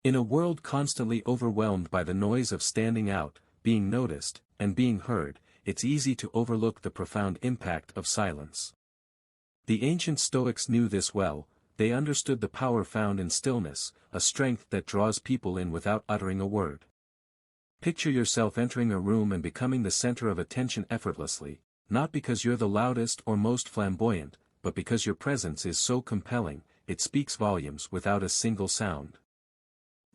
In a world constantly overwhelmed by the noise of standing out, being noticed, and being heard, it's easy to overlook the profound impact of silence. The ancient Stoics knew this well. They understood the power found in stillness, a strength that draws people in without uttering a word. Picture yourself entering a room and becoming the center of attention effortlessly, not because you're the loudest or most flamboyant, but because your presence is so compelling, it speaks volumes without a single sound.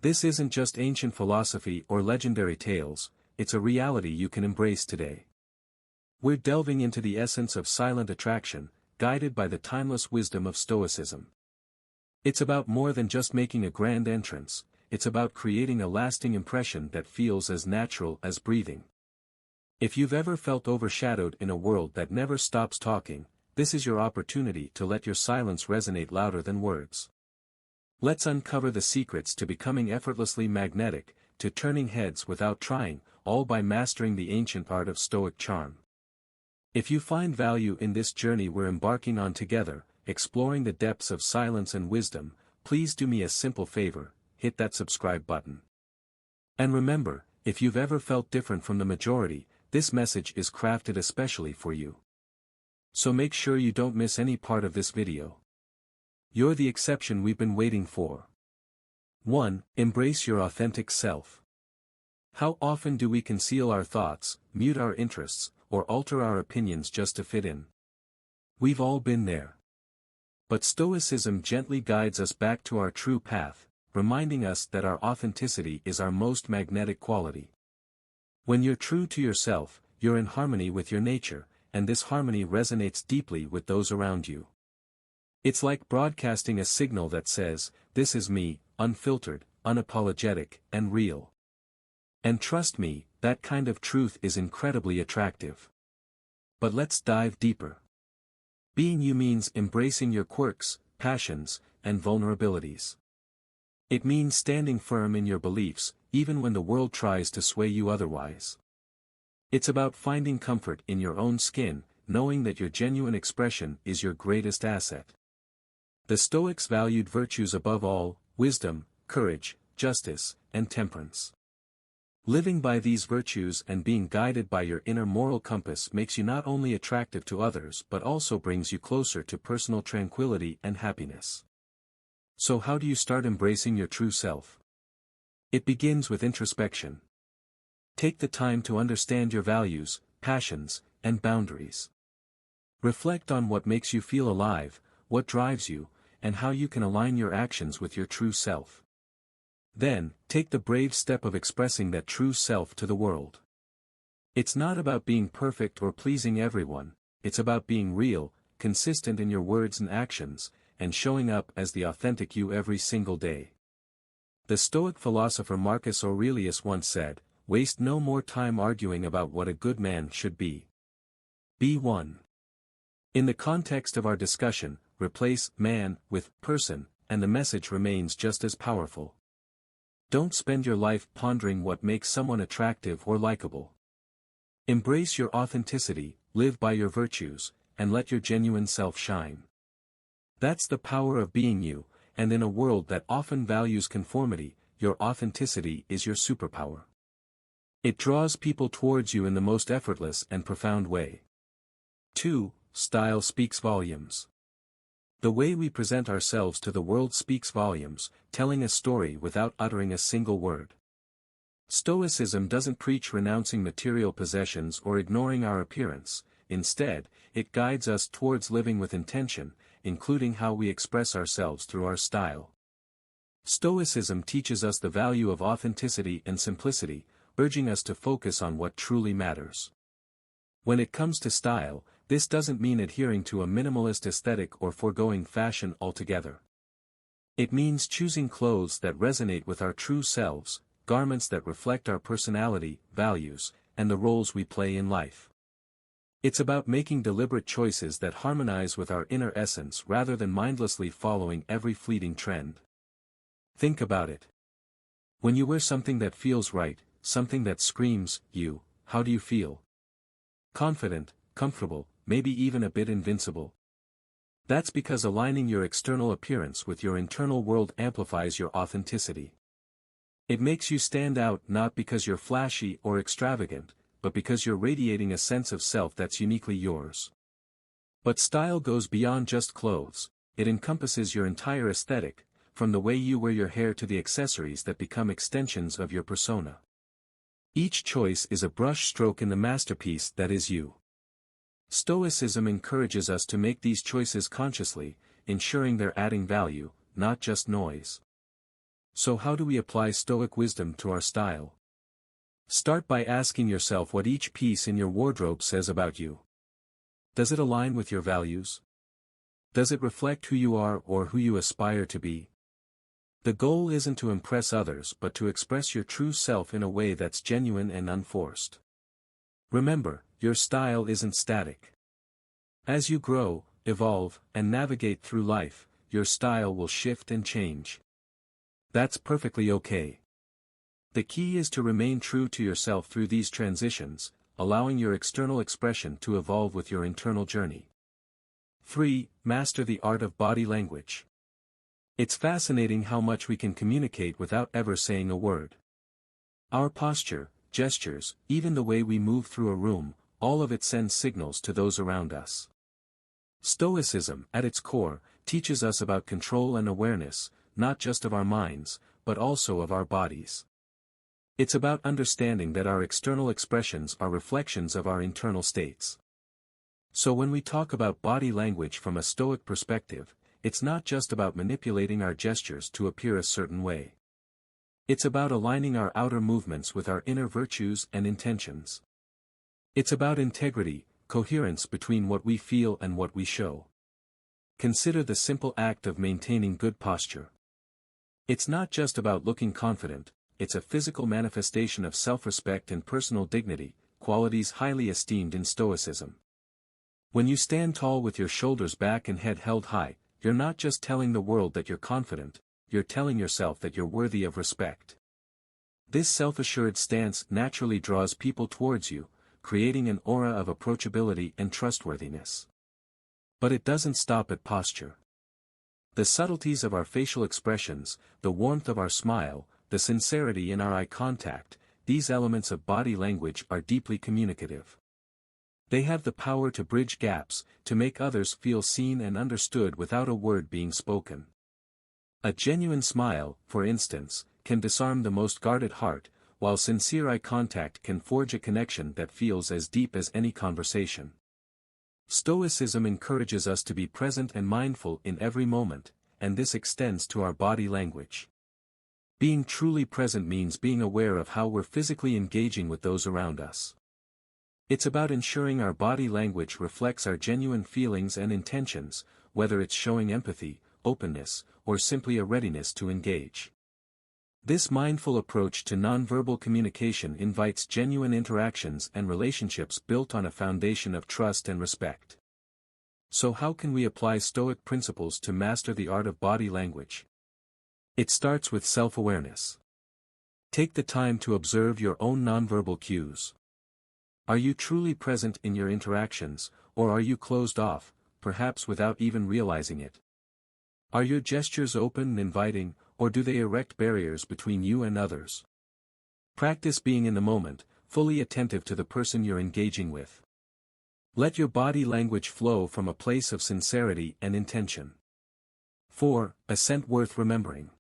This isn't just ancient philosophy or legendary tales, it's a reality you can embrace today. We're delving into the essence of silent attraction, guided by the timeless wisdom of Stoicism. It's about more than just making a grand entrance, it's about creating a lasting impression that feels as natural as breathing. If you've ever felt overshadowed in a world that never stops talking, this is your opportunity to let your silence resonate louder than words. Let's uncover the secrets to becoming effortlessly magnetic, to turning heads without trying, all by mastering the ancient art of Stoic charm. If you find value in this journey we're embarking on together, exploring the depths of silence and wisdom, please do me a simple favor, hit that subscribe button. And remember, if you've ever felt different from the majority, this message is crafted especially for you. So make sure you don't miss any part of this video. You're the exception we've been waiting for. 1. Embrace your authentic self. How often do we conceal our thoughts, mute our interests, or alter our opinions just to fit in? We've all been there. But Stoicism gently guides us back to our true path, reminding us that our authenticity is our most magnetic quality. When you're true to yourself, you're in harmony with your nature, and this harmony resonates deeply with those around you. It's like broadcasting a signal that says, "This is me, unfiltered, unapologetic, and real." And trust me, that kind of truth is incredibly attractive. But let's dive deeper. Being you means embracing your quirks, passions, and vulnerabilities. It means standing firm in your beliefs, even when the world tries to sway you otherwise. It's about finding comfort in your own skin, knowing that your genuine expression is your greatest asset. The Stoics valued virtues above all: wisdom, courage, justice, and temperance. Living by these virtues and being guided by your inner moral compass makes you not only attractive to others but also brings you closer to personal tranquility and happiness. So how do you start embracing your true self? It begins with introspection. Take the time to understand your values, passions, and boundaries. Reflect on what makes you feel alive, what drives you, and how you can align your actions with your true self. Then, take the brave step of expressing that true self to the world. It's not about being perfect or pleasing everyone, it's about being real, consistent in your words and actions, and showing up as the authentic you every single day. The Stoic philosopher Marcus Aurelius once said, "Waste no more time arguing about what a good man should be. Be one." In the context of our discussion, replace "man" with "person," and the message remains just as powerful. Don't spend your life pondering what makes someone attractive or likable. Embrace your authenticity, live by your virtues, and let your genuine self shine. That's the power of being you, and in a world that often values conformity, your authenticity is your superpower. It draws people towards you in the most effortless and profound way. 2. Style speaks volumes. The way we present ourselves to the world speaks volumes, telling a story without uttering a single word. Stoicism doesn't preach renouncing material possessions or ignoring our appearance. Instead, it guides us towards living with intention, including how we express ourselves through our style. Stoicism teaches us the value of authenticity and simplicity, urging us to focus on what truly matters. When it comes to style, this doesn't mean adhering to a minimalist aesthetic or foregoing fashion altogether. It means choosing clothes that resonate with our true selves, garments that reflect our personality, values, and the roles we play in life. It's about making deliberate choices that harmonize with our inner essence rather than mindlessly following every fleeting trend. Think about it. When you wear something that feels right, something that screams, you, how do you feel? Confident, comfortable, maybe even a bit invincible. That's because aligning your external appearance with your internal world amplifies your authenticity. It makes you stand out not because you're flashy or extravagant, but because you're radiating a sense of self that's uniquely yours. But style goes beyond just clothes, it encompasses your entire aesthetic, from the way you wear your hair to the accessories that become extensions of your persona. Each choice is a brush stroke in the masterpiece that is you. Stoicism encourages us to make these choices consciously, ensuring they're adding value, not just noise. So how do we apply Stoic wisdom to our style? Start by asking yourself what each piece in your wardrobe says about you. Does it align with your values? Does it reflect who you are or who you aspire to be? The goal isn't to impress others but to express your true self in a way that's genuine and unforced. Remember, your style isn't static. As you grow, evolve, and navigate through life, your style will shift and change. That's perfectly okay. The key is to remain true to yourself through these transitions, allowing your external expression to evolve with your internal journey. 3. Master the art of body language. It's fascinating how much we can communicate without ever saying a word. Our posture, gestures, even the way we move through a room, all of it sends signals to those around us. Stoicism, at its core, teaches us about control and awareness, not just of our minds, but also of our bodies. It's about understanding that our external expressions are reflections of our internal states. So when we talk about body language from a Stoic perspective, it's not just about manipulating our gestures to appear a certain way. It's about aligning our outer movements with our inner virtues and intentions. It's about integrity, coherence between what we feel and what we show. Consider the simple act of maintaining good posture. It's not just about looking confident, it's a physical manifestation of self-respect and personal dignity, qualities highly esteemed in Stoicism. When you stand tall with your shoulders back and head held high, you're not just telling the world that you're confident, you're telling yourself that you're worthy of respect. This self-assured stance naturally draws people towards you, creating an aura of approachability and trustworthiness. But it doesn't stop at posture. The subtleties of our facial expressions, the warmth of our smile, the sincerity in our eye contact, these elements of body language are deeply communicative. They have the power to bridge gaps, to make others feel seen and understood without a word being spoken. A genuine smile, for instance, can disarm the most guarded heart, while sincere eye contact can forge a connection that feels as deep as any conversation. Stoicism encourages us to be present and mindful in every moment, and this extends to our body language. Being truly present means being aware of how we're physically engaging with those around us. It's about ensuring our body language reflects our genuine feelings and intentions, whether it's showing empathy, openness, or simply a readiness to engage. This mindful approach to nonverbal communication invites genuine interactions and relationships built on a foundation of trust and respect. So how can we apply Stoic principles to master the art of body language? It starts with self-awareness. Take the time to observe your own nonverbal cues. Are you truly present in your interactions, or are you closed off, perhaps without even realizing it? Are your gestures open and inviting, or do they erect barriers between you and others? Practice being in the moment, fully attentive to the person you're engaging with. Let your body language flow from a place of sincerity and intention. 4. A scent worth remembering.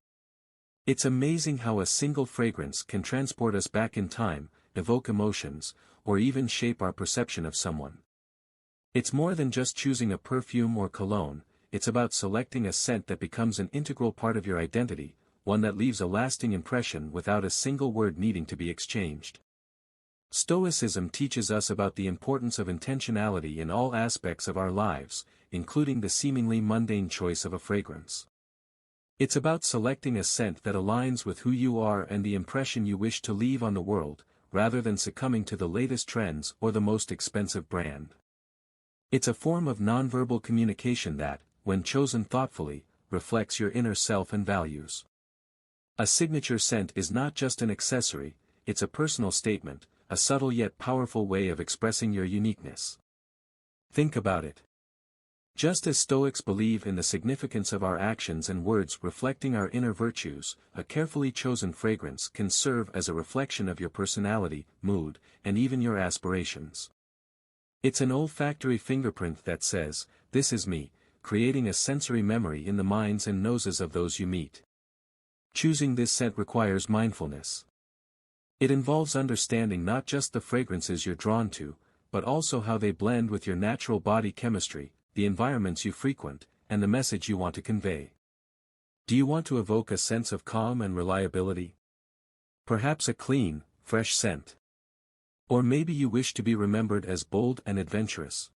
It's amazing how a single fragrance can transport us back in time, evoke emotions, or even shape our perception of someone. It's more than just choosing a perfume or cologne, it's about selecting a scent that becomes an integral part of your identity, one that leaves a lasting impression without a single word needing to be exchanged. Stoicism teaches us about the importance of intentionality in all aspects of our lives, including the seemingly mundane choice of a fragrance. It's about selecting a scent that aligns with who you are and the impression you wish to leave on the world, rather than succumbing to the latest trends or the most expensive brand. It's a form of nonverbal communication that, when chosen thoughtfully, reflects your inner self and values. A signature scent is not just an accessory, it's a personal statement, a subtle yet powerful way of expressing your uniqueness. Think about it. Just as Stoics believe in the significance of our actions and words reflecting our inner virtues, a carefully chosen fragrance can serve as a reflection of your personality, mood, and even your aspirations. It's an olfactory fingerprint that says, "This is me," creating a sensory memory in the minds and noses of those you meet. Choosing this scent requires mindfulness. It involves understanding not just the fragrances you're drawn to, but also how they blend with your natural body chemistry, the environments you frequent, and the message you want to convey. Do you want to evoke a sense of calm and reliability? Perhaps a clean, fresh scent. Or maybe you wish to be remembered as bold and adventurous.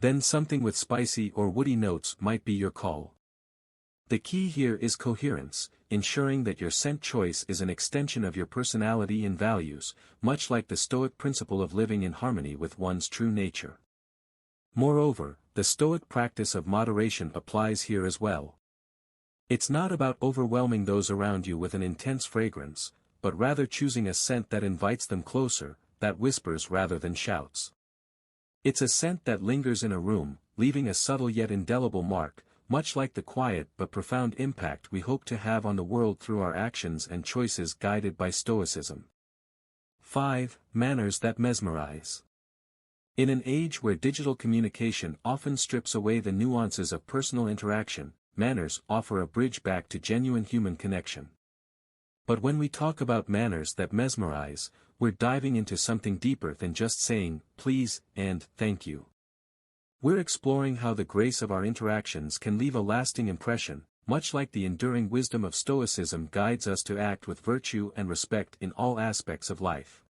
Then something with spicy or woody notes might be your call. The key here is coherence, ensuring that your scent choice is an extension of your personality and values, much like the Stoic principle of living in harmony with one's true nature. Moreover, the Stoic practice of moderation applies here as well. It's not about overwhelming those around you with an intense fragrance, but rather choosing a scent that invites them closer, that whispers rather than shouts. It's a scent that lingers in a room, leaving a subtle yet indelible mark, much like the quiet but profound impact we hope to have on the world through our actions and choices guided by Stoicism. 5. Manners that mesmerize. In an age where digital communication often strips away the nuances of personal interaction, manners offer a bridge back to genuine human connection. But when we talk about manners that mesmerize, we're diving into something deeper than just saying, "please," and "thank you." We're exploring how the grace of our interactions can leave a lasting impression, much like the enduring wisdom of Stoicism guides us to act with virtue and respect in all aspects of life.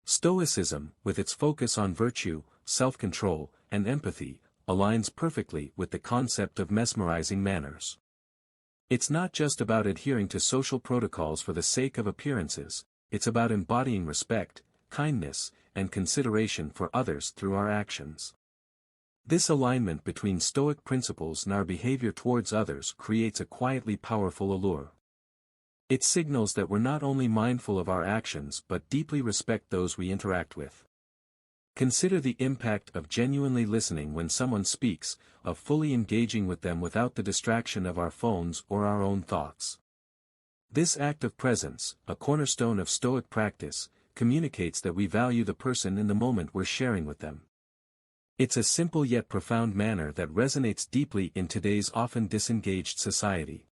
Stoicism, with its focus on virtue, self-control, and empathy, aligns perfectly with the concept of mesmerizing manners. It's not just about adhering to social protocols for the sake of appearances, it's about embodying respect, kindness, and consideration for others through our actions. This alignment between Stoic principles and our behavior towards others creates a quietly powerful allure. It signals that we're not only mindful of our actions but deeply respect those we interact with. Consider the impact of genuinely listening when someone speaks, of fully engaging with them without the distraction of our phones or our own thoughts. This act of presence, a cornerstone of Stoic practice, communicates that we value the person in the moment we're sharing with them. It's a simple yet profound manner that resonates deeply in today's often disengaged society.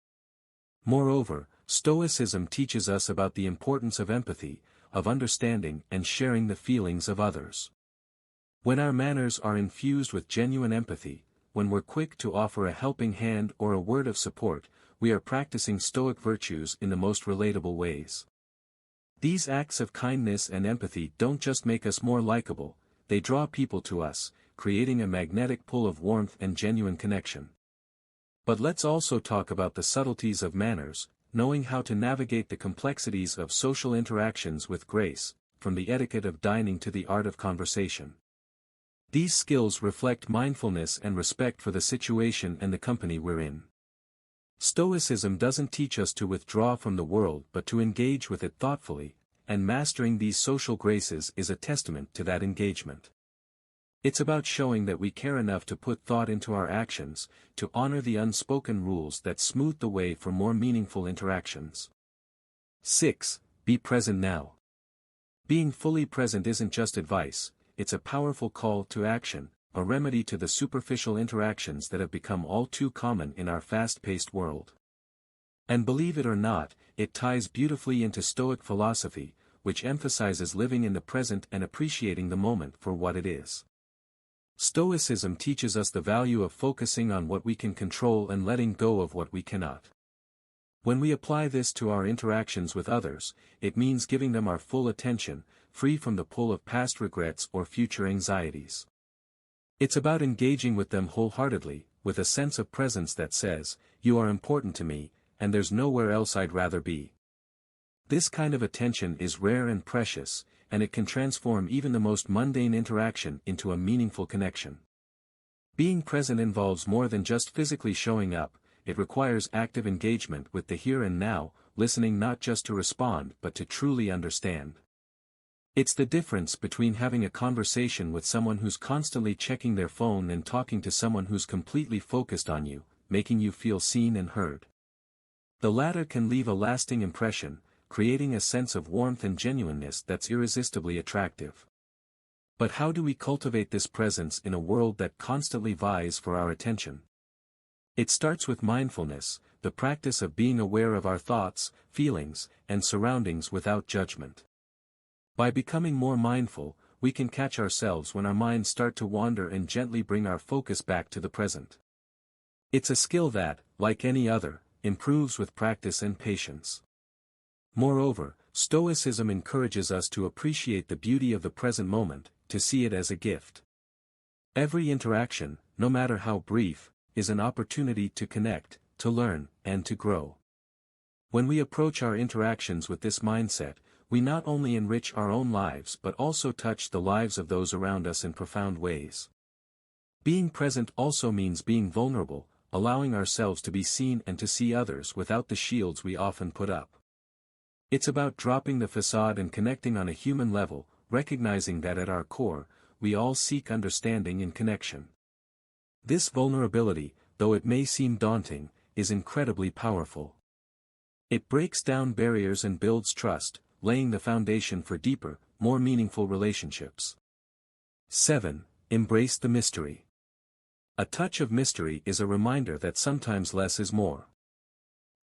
Moreover, Stoicism teaches us about the importance of empathy, of understanding and sharing the feelings of others. When our manners are infused with genuine empathy, when we're quick to offer a helping hand or a word of support, we are practicing Stoic virtues in the most relatable ways. These acts of kindness and empathy don't just make us more likable, they draw people to us, creating a magnetic pull of warmth and genuine connection. But let's also talk about the subtleties of manners, knowing how to navigate the complexities of social interactions with grace, from the etiquette of dining to the art of conversation. These skills reflect mindfulness and respect for the situation and the company we're in. Stoicism doesn't teach us to withdraw from the world but to engage with it thoughtfully, and mastering these social graces is a testament to that engagement. It's about showing that we care enough to put thought into our actions, to honor the unspoken rules that smooth the way for more meaningful interactions. 6. Be present now. Being fully present isn't just advice, it's a powerful call to action, a remedy to the superficial interactions that have become all too common in our fast-paced world. And believe it or not, it ties beautifully into Stoic philosophy, which emphasizes living in the present and appreciating the moment for what it is. Stoicism teaches us the value of focusing on what we can control and letting go of what we cannot. When we apply this to our interactions with others, it means giving them our full attention, free from the pull of past regrets or future anxieties. It's about engaging with them wholeheartedly, with a sense of presence that says, "You are important to me, and there's nowhere else I'd rather be." This kind of attention is rare and precious, and it can transform even the most mundane interaction into a meaningful connection. Being present involves more than just physically showing up, it requires active engagement with the here and now, listening not just to respond but to truly understand. It's the difference between having a conversation with someone who's constantly checking their phone and talking to someone who's completely focused on you, making you feel seen and heard. The latter can leave a lasting impression, creating a sense of warmth and genuineness that's irresistibly attractive. But how do we cultivate this presence in a world that constantly vies for our attention? It starts with mindfulness, the practice of being aware of our thoughts, feelings, and surroundings without judgment. By becoming more mindful, we can catch ourselves when our minds start to wander and gently bring our focus back to the present. It's a skill that, like any other, improves with practice and patience. Moreover, Stoicism encourages us to appreciate the beauty of the present moment, to see it as a gift. Every interaction, no matter how brief, is an opportunity to connect, to learn, and to grow. When we approach our interactions with this mindset, we not only enrich our own lives but also touch the lives of those around us in profound ways. Being present also means being vulnerable, allowing ourselves to be seen and to see others without the shields we often put up. It's about dropping the facade and connecting on a human level, recognizing that at our core, we all seek understanding and connection. This vulnerability, though it may seem daunting, is incredibly powerful. It breaks down barriers and builds trust, laying the foundation for deeper, more meaningful relationships. 7. Embrace the mystery. A touch of mystery is a reminder that sometimes less is more.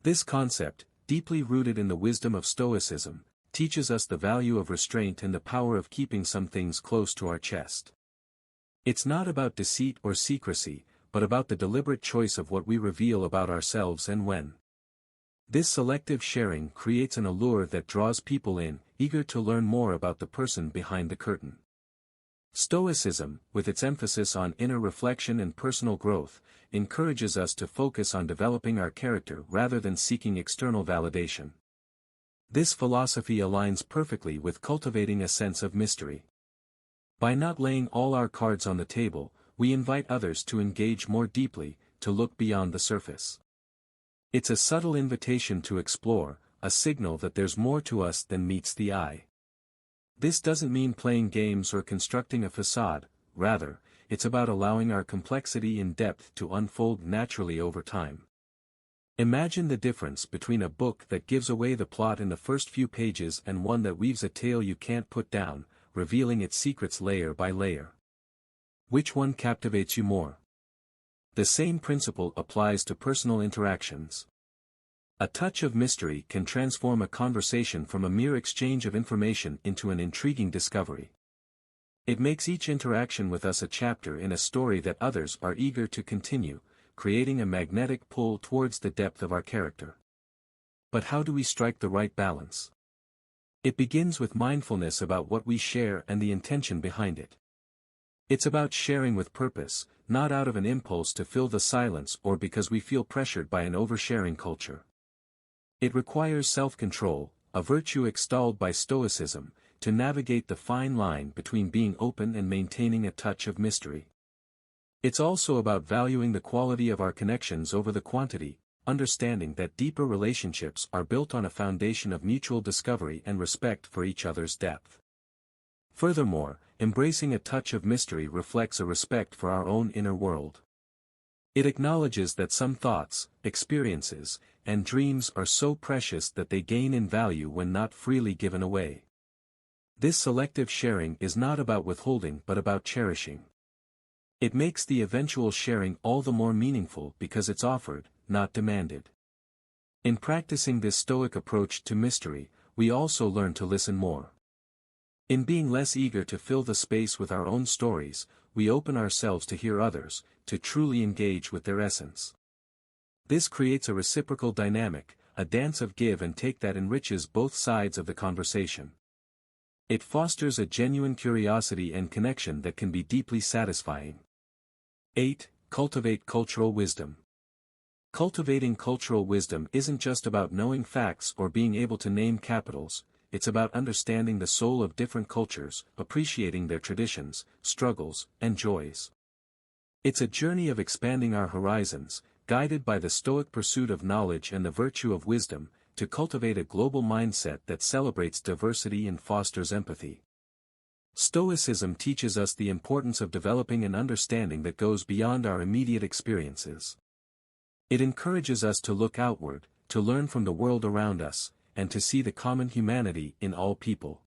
This concept, deeply rooted in the wisdom of Stoicism, teaches us the value of restraint and the power of keeping some things close to our chest. It's not about deceit or secrecy, but about the deliberate choice of what we reveal about ourselves and when. This selective sharing creates an allure that draws people in, eager to learn more about the person behind the curtain. Stoicism, with its emphasis on inner reflection and personal growth, encourages us to focus on developing our character rather than seeking external validation. This philosophy aligns perfectly with cultivating a sense of mystery. By not laying all our cards on the table, we invite others to engage more deeply, to look beyond the surface. It's a subtle invitation to explore, a signal that there's more to us than meets the eye. This doesn't mean playing games or constructing a facade, rather, it's about allowing our complexity and depth to unfold naturally over time. Imagine the difference between a book that gives away the plot in the first few pages and one that weaves a tale you can't put down, revealing its secrets layer by layer. Which one captivates you more? The same principle applies to personal interactions. A touch of mystery can transform a conversation from a mere exchange of information into an intriguing discovery. It makes each interaction with us a chapter in a story that others are eager to continue, creating a magnetic pull towards the depth of our character. But how do we strike the right balance? It begins with mindfulness about what we share and the intention behind it. It's about sharing with purpose, not out of an impulse to fill the silence or because we feel pressured by an oversharing culture. It requires self-control, a virtue extolled by Stoicism, to navigate the fine line between being open and maintaining a touch of mystery. It's also about valuing the quality of our connections over the quantity, understanding that deeper relationships are built on a foundation of mutual discovery and respect for each other's depth. Furthermore, embracing a touch of mystery reflects a respect for our own inner world. It acknowledges that some thoughts, experiences, and dreams are so precious that they gain in value when not freely given away. This selective sharing is not about withholding but about cherishing. It makes the eventual sharing all the more meaningful because it's offered, not demanded. In practicing this Stoic approach to mystery, we also learn to listen more. In being less eager to fill the space with our own stories, we open ourselves to hear others, to truly engage with their essence. This creates a reciprocal dynamic, a dance of give and take that enriches both sides of the conversation. It fosters a genuine curiosity and connection that can be deeply satisfying. 8. Cultivate cultural wisdom. Cultivating cultural wisdom isn't just about knowing facts or being able to name capitals, it's about understanding the soul of different cultures, appreciating their traditions, struggles, and joys. It's a journey of expanding our horizons, guided by the Stoic pursuit of knowledge and the virtue of wisdom, to cultivate a global mindset that celebrates diversity and fosters empathy. Stoicism teaches us the importance of developing an understanding that goes beyond our immediate experiences. It encourages us to look outward, to learn from the world around us, and to see the common humanity in all people.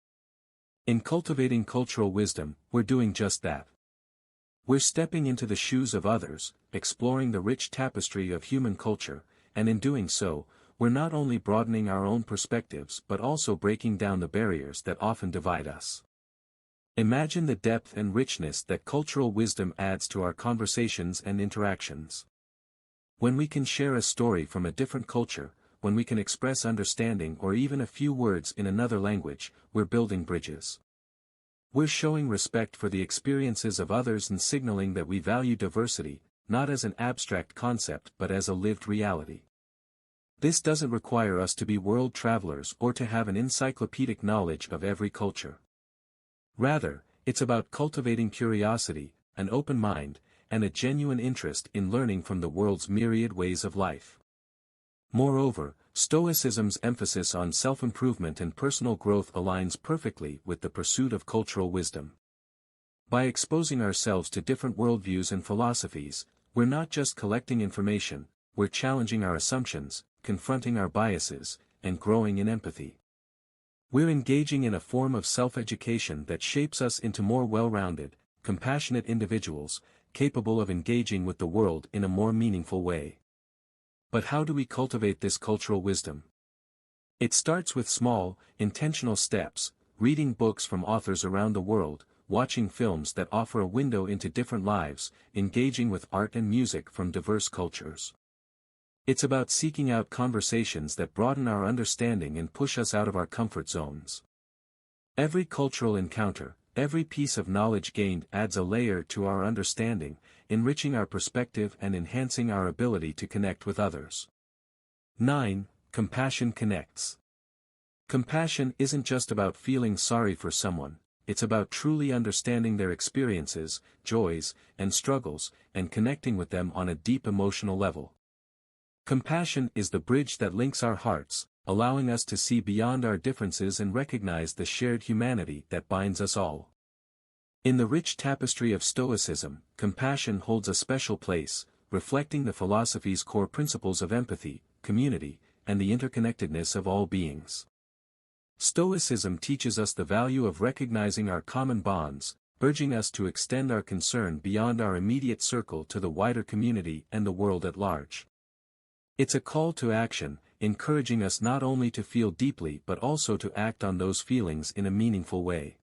In cultivating cultural wisdom, we're doing just that. We're stepping into the shoes of others, exploring the rich tapestry of human culture, and in doing so, we're not only broadening our own perspectives but also breaking down the barriers that often divide us. Imagine the depth and richness that cultural wisdom adds to our conversations and interactions. When we can share a story from a different culture, when we can express understanding or even a few words in another language, we're building bridges. We're showing respect for the experiences of others and signaling that we value diversity, not as an abstract concept but as a lived reality. This doesn't require us to be world travelers or to have an encyclopedic knowledge of every culture. Rather, it's about cultivating curiosity, an open mind, and a genuine interest in learning from the world's myriad ways of life. Moreover, Stoicism's emphasis on self-improvement and personal growth aligns perfectly with the pursuit of cultural wisdom. By exposing ourselves to different worldviews and philosophies, we're not just collecting information, we're challenging our assumptions, confronting our biases, and growing in empathy. We're engaging in a form of self-education that shapes us into more well-rounded, compassionate individuals, capable of engaging with the world in a more meaningful way. But how do we cultivate this cultural wisdom? It starts with small, intentional steps, reading books from authors around the world, watching films that offer a window into different lives, engaging with art and music from diverse cultures. It's about seeking out conversations that broaden our understanding and push us out of our comfort zones. Every cultural encounter, every piece of knowledge gained adds a layer to our understanding, enriching our perspective and enhancing our ability to connect with others. 9. Compassion connects. Compassion isn't just about feeling sorry for someone, it's about truly understanding their experiences, joys, and struggles, and connecting with them on a deep emotional level. Compassion is the bridge that links our hearts, allowing us to see beyond our differences and recognize the shared humanity that binds us all. In the rich tapestry of Stoicism, compassion holds a special place, reflecting the philosophy's core principles of empathy, community, and the interconnectedness of all beings. Stoicism teaches us the value of recognizing our common bonds, urging us to extend our concern beyond our immediate circle to the wider community and the world at large. It's a call to action, encouraging us not only to feel deeply but also to act on those feelings in a meaningful way.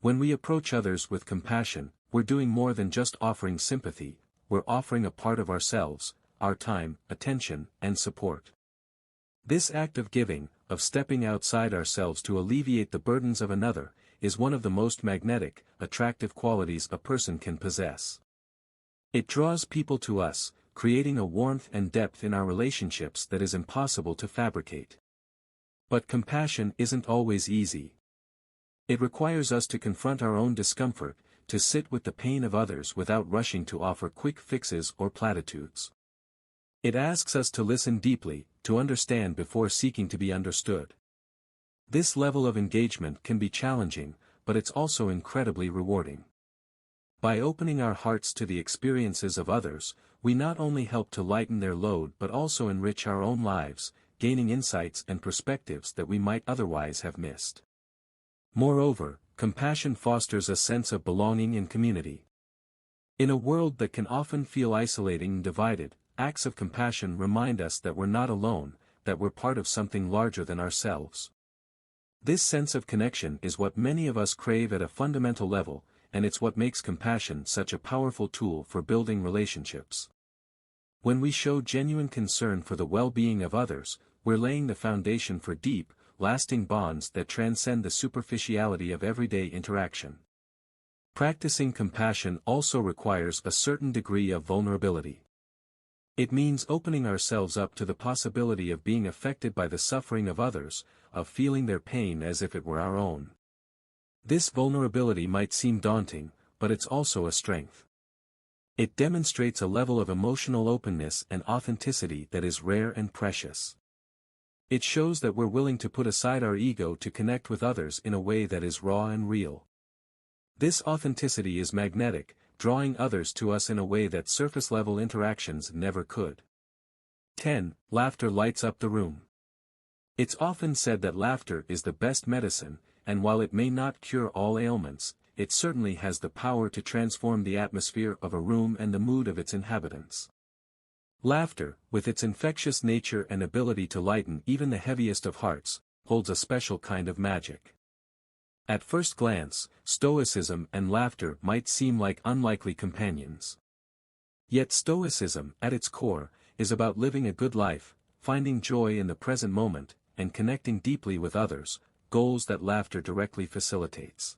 When we approach others with compassion, we're doing more than just offering sympathy, we're offering a part of ourselves, our time, attention, and support. This act of giving, of stepping outside ourselves to alleviate the burdens of another, is one of the most magnetic, attractive qualities a person can possess. It draws people to us, creating a warmth and depth in our relationships that is impossible to fabricate. But compassion isn't always easy. It requires us to confront our own discomfort, to sit with the pain of others without rushing to offer quick fixes or platitudes. It asks us to listen deeply, to understand before seeking to be understood. This level of engagement can be challenging, but it's also incredibly rewarding. By opening our hearts to the experiences of others, we not only help to lighten their load but also enrich our own lives, gaining insights and perspectives that we might otherwise have missed. Moreover, compassion fosters a sense of belonging in community. In a world that can often feel isolating and divided, acts of compassion remind us that we're not alone, that we're part of something larger than ourselves. This sense of connection is what many of us crave at a fundamental level, and it's what makes compassion such a powerful tool for building relationships. When we show genuine concern for the well-being of others, we're laying the foundation for deep, lasting bonds that transcend the superficiality of everyday interaction. Practicing compassion also requires a certain degree of vulnerability. It means opening ourselves up to the possibility of being affected by the suffering of others, of feeling their pain as if it were our own. This vulnerability might seem daunting, but it's also a strength. It demonstrates a level of emotional openness and authenticity that is rare and precious. It shows that we're willing to put aside our ego to connect with others in a way that is raw and real. This authenticity is magnetic, drawing others to us in a way that surface-level interactions never could. 10. Laughter lights up the room. It's often said that laughter is the best medicine, and while it may not cure all ailments, it certainly has the power to transform the atmosphere of a room and the mood of its inhabitants. Laughter, with its infectious nature and ability to lighten even the heaviest of hearts, holds a special kind of magic. At first glance, Stoicism and laughter might seem like unlikely companions. Yet Stoicism, at its core, is about living a good life, finding joy in the present moment, and connecting deeply with others, goals that laughter directly facilitates.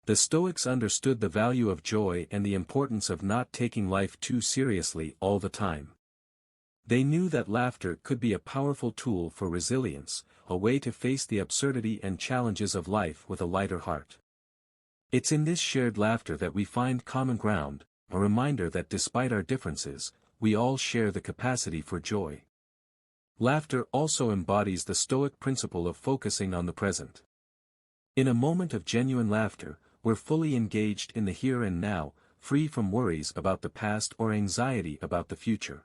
The Stoics understood the value of joy and the importance of not taking life too seriously all the time. They knew that laughter could be a powerful tool for resilience, a way to face the absurdity and challenges of life with a lighter heart. It's in this shared laughter that we find common ground, a reminder that despite our differences, we all share the capacity for joy. Laughter also embodies the Stoic principle of focusing on the present. In a moment of genuine laughter, we're fully engaged in the here and now, free from worries about the past or anxiety about the future.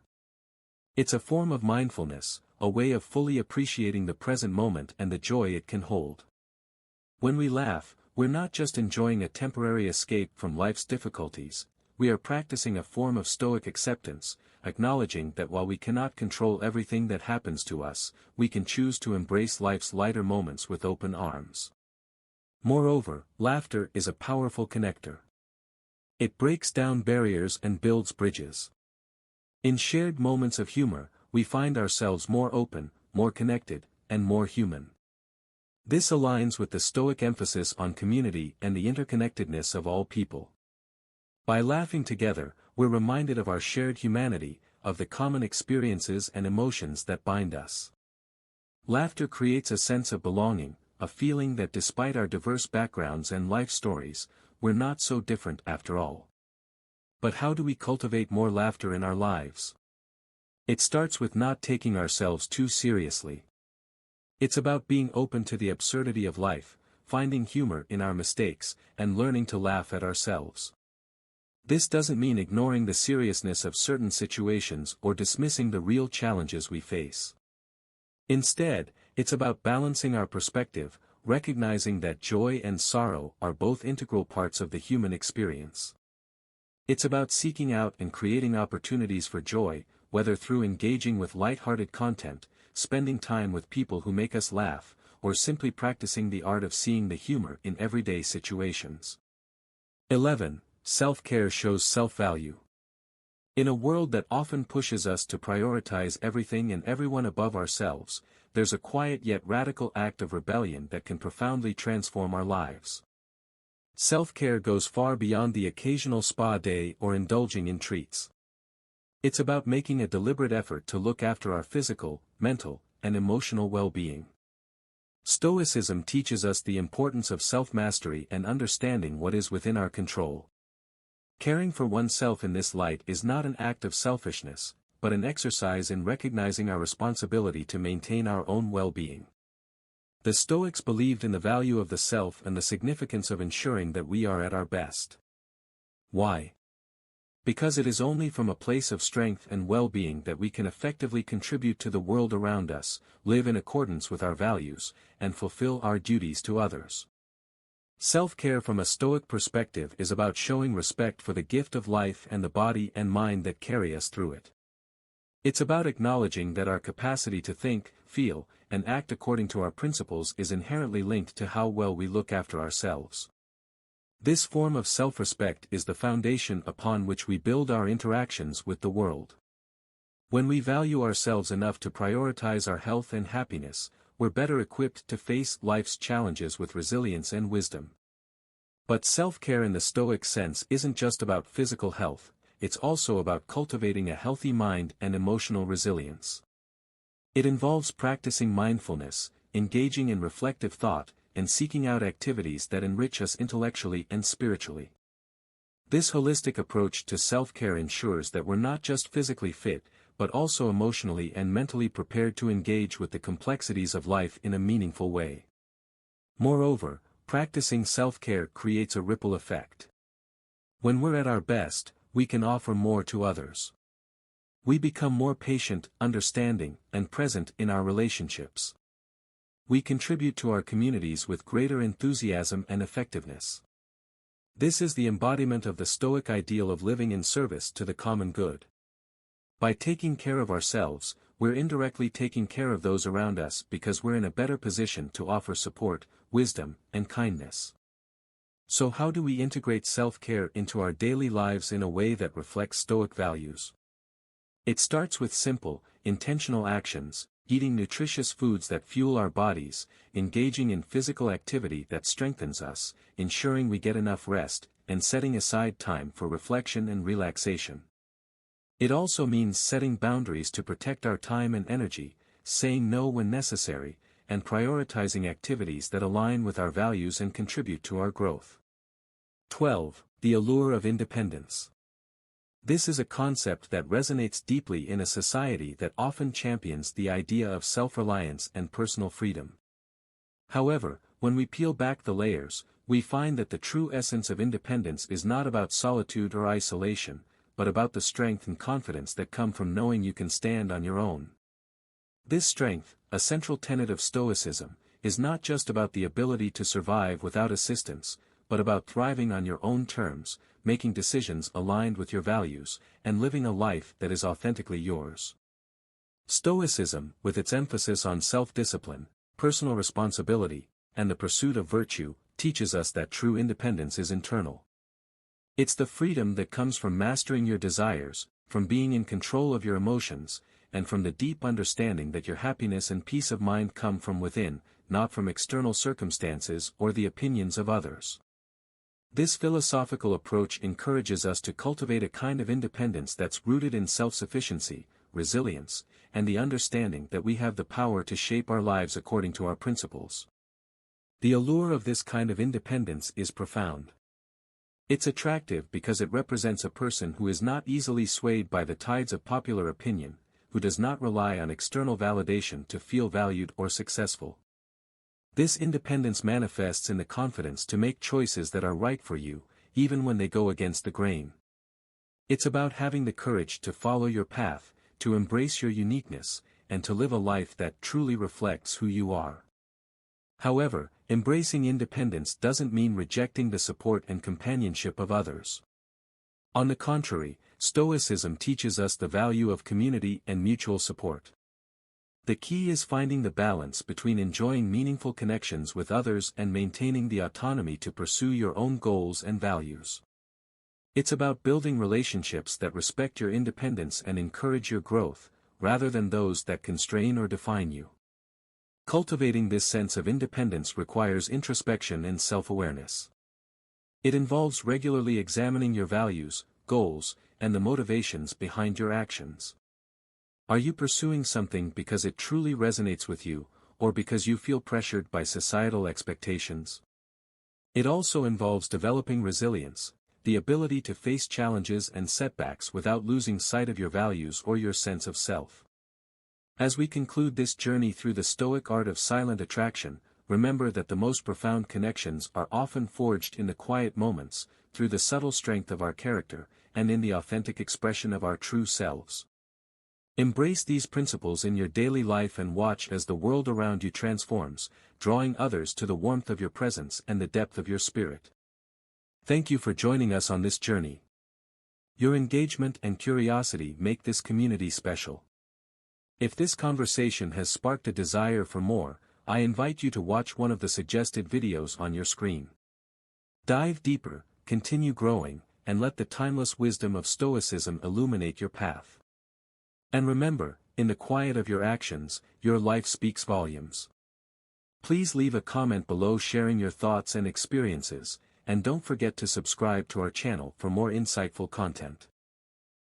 It's a form of mindfulness, a way of fully appreciating the present moment and the joy it can hold. When we laugh, we're not just enjoying a temporary escape from life's difficulties, we are practicing a form of Stoic acceptance, acknowledging that while we cannot control everything that happens to us, we can choose to embrace life's lighter moments with open arms. Moreover, laughter is a powerful connector. It breaks down barriers and builds bridges. In shared moments of humor, we find ourselves more open, more connected, and more human. This aligns with the Stoic emphasis on community and the interconnectedness of all people. By laughing together, we're reminded of our shared humanity, of the common experiences and emotions that bind us. Laughter creates a sense of belonging, a feeling that despite our diverse backgrounds and life stories, we're not so different after all. But how do we cultivate more laughter in our lives? It starts with not taking ourselves too seriously. It's about being open to the absurdity of life, finding humor in our mistakes, and learning to laugh at ourselves. This doesn't mean ignoring the seriousness of certain situations or dismissing the real challenges we face. Instead, it's about balancing our perspective, recognizing that joy and sorrow are both integral parts of the human experience. It's about seeking out and creating opportunities for joy, whether through engaging with light-hearted content, spending time with people who make us laugh, or simply practicing the art of seeing the humor in everyday situations. 11. Self-care shows self-value. In a world that often pushes us to prioritize everything and everyone above ourselves, there's a quiet yet radical act of rebellion that can profoundly transform our lives. Self-care goes far beyond the occasional spa day or indulging in treats. It's about making a deliberate effort to look after our physical, mental, and emotional well-being. Stoicism teaches us the importance of self-mastery and understanding what is within our control. Caring for oneself in this light is not an act of selfishness, but an exercise in recognizing our responsibility to maintain our own well-being. The Stoics believed in the value of the self and the significance of ensuring that we are at our best. Why? Because it is only from a place of strength and well-being that we can effectively contribute to the world around us, live in accordance with our values, and fulfill our duties to others. Self-care from a Stoic perspective is about showing respect for the gift of life and the body and mind that carry us through it. It's about acknowledging that our capacity to think, feel, and act according to our principles is inherently linked to how well we look after ourselves. This form of self-respect is the foundation upon which we build our interactions with the world. When we value ourselves enough to prioritize our health and happiness, we're better equipped to face life's challenges with resilience and wisdom. But self-care in the Stoic sense isn't just about physical health, it's also about cultivating a healthy mind and emotional resilience. It involves practicing mindfulness, engaging in reflective thought, and seeking out activities that enrich us intellectually and spiritually. This holistic approach to self-care ensures that we're not just physically fit, but also emotionally and mentally prepared to engage with the complexities of life in a meaningful way. Moreover, practicing self-care creates a ripple effect. When we're at our best, we can offer more to others. We become more patient, understanding, and present in our relationships. We contribute to our communities with greater enthusiasm and effectiveness. This is the embodiment of the Stoic ideal of living in service to the common good. By taking care of ourselves, we're indirectly taking care of those around us because we're in a better position to offer support, wisdom, and kindness. So how do we integrate self-care into our daily lives in a way that reflects Stoic values? It starts with simple, intentional actions, eating nutritious foods that fuel our bodies, engaging in physical activity that strengthens us, ensuring we get enough rest, and setting aside time for reflection and relaxation. It also means setting boundaries to protect our time and energy, saying no when necessary, and prioritizing activities that align with our values and contribute to our growth. 12. The allure of independence. This is a concept that resonates deeply in a society that often champions the idea of self-reliance and personal freedom. However, when we peel back the layers, we find that the true essence of independence is not about solitude or isolation, but about the strength and confidence that come from knowing you can stand on your own. This strength, a central tenet of Stoicism, is not just about the ability to survive without assistance, but about thriving on your own terms, making decisions aligned with your values, and living a life that is authentically yours. Stoicism, with its emphasis on self-discipline, personal responsibility, and the pursuit of virtue, teaches us that true independence is internal. It's the freedom that comes from mastering your desires, from being in control of your emotions, and from the deep understanding that your happiness and peace of mind come from within, not from external circumstances or the opinions of others. This philosophical approach encourages us to cultivate a kind of independence that's rooted in self-sufficiency, resilience, and the understanding that we have the power to shape our lives according to our principles. The allure of this kind of independence is profound. It's attractive because it represents a person who is not easily swayed by the tides of popular opinion, who does not rely on external validation to feel valued or successful. This independence manifests in the confidence to make choices that are right for you, even when they go against the grain. It's about having the courage to follow your path, to embrace your uniqueness, and to live a life that truly reflects who you are. However, embracing independence doesn't mean rejecting the support and companionship of others. On the contrary, Stoicism teaches us the value of community and mutual support. The key is finding the balance between enjoying meaningful connections with others and maintaining the autonomy to pursue your own goals and values. It's about building relationships that respect your independence and encourage your growth, rather than those that constrain or define you. Cultivating this sense of independence requires introspection and self-awareness. It involves regularly examining your values, goals, and the motivations behind your actions. Are you pursuing something because it truly resonates with you, or because you feel pressured by societal expectations? It also involves developing resilience, the ability to face challenges and setbacks without losing sight of your values or your sense of self. As we conclude this journey through the Stoic art of silent attraction, remember that the most profound connections are often forged in the quiet moments, through the subtle strength of our character, and in the authentic expression of our true selves. Embrace these principles in your daily life and watch as the world around you transforms, drawing others to the warmth of your presence and the depth of your spirit. Thank you for joining us on this journey. Your engagement and curiosity make this community special. If this conversation has sparked a desire for more, I invite you to watch one of the suggested videos on your screen. Dive deeper, continue growing, and let the timeless wisdom of Stoicism illuminate your path. And remember, in the quiet of your actions, your life speaks volumes. Please leave a comment below sharing your thoughts and experiences, and don't forget to subscribe to our channel for more insightful content.